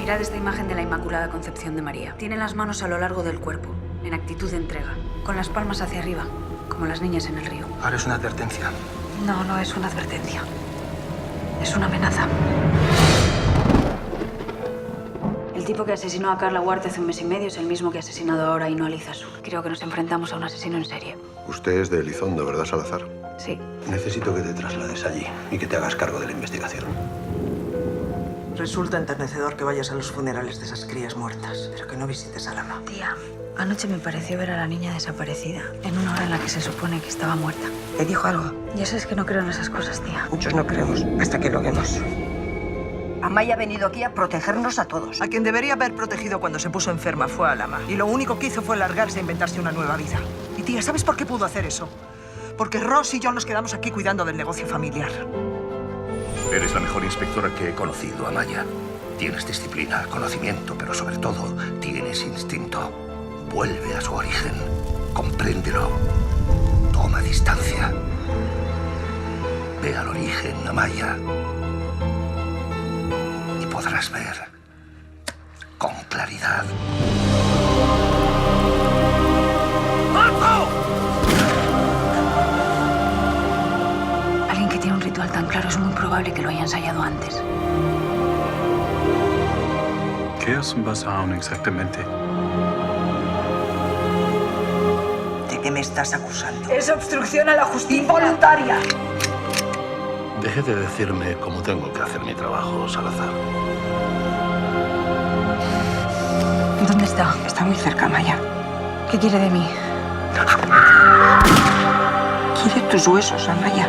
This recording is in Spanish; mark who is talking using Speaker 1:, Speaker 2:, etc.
Speaker 1: Mirad esta imagen de la Inmaculada Concepción de María. Tiene las manos a lo largo del cuerpo, en actitud de entrega, con las palmas hacia arriba, como las niñas en el río.
Speaker 2: Ahora es una advertencia.
Speaker 1: No, no es una advertencia. Es una amenaza. El tipo que asesinó a Carla Huarte hace un mes y medio es el mismo que ha asesinado ahora a Ainhoa Lizazu. Creo que nos enfrentamos a un asesino en serie.
Speaker 3: Usted es de Elizondo, ¿verdad, Salazar?
Speaker 1: Sí.
Speaker 3: Necesito que te traslades allí y que te hagas cargo de la investigación.
Speaker 4: Resulta enternecedor que vayas a los funerales de esas crías muertas, pero que no visites a Lama.
Speaker 1: Tía, anoche me pareció ver a la niña desaparecida, en una hora en la que se supone que estaba muerta.
Speaker 4: ¿Te dijo algo?
Speaker 1: Ya sabes que no creo en esas cosas, tía.
Speaker 4: Muchos no creemos, hasta que lo vemos.
Speaker 5: Amaya ha venido aquí a protegernos a todos.
Speaker 4: A quien debería haber protegido cuando se puso enferma fue a Lama. Y lo único que hizo fue largarse a inventarse una nueva vida. Y tía, ¿sabes por qué pudo hacer eso? Porque Ross y yo nos quedamos aquí cuidando del negocio familiar.
Speaker 6: Eres la mejor inspectora que he conocido, Amaya. Tienes disciplina, conocimiento, pero sobre todo tienes instinto. Vuelve a su origen. Compréndelo. Toma distancia. Ve al origen, Amaya. Y podrás ver con claridad. ¡Alto!
Speaker 1: Alguien que tiene un ritual tan claro es muy probable que lo haya ensayado antes.
Speaker 2: ¿Qué es un Basaun exactamente?
Speaker 4: ¿De qué me estás acusando?
Speaker 5: Es obstrucción a la justicia involuntaria.
Speaker 6: Deje de decirme cómo tengo que hacer mi trabajo, Salazar.
Speaker 1: ¿Dónde está?
Speaker 4: Está muy cerca, Amaya.
Speaker 1: ¿Qué quiere de mí?
Speaker 4: Quiere tus huesos, Amaya.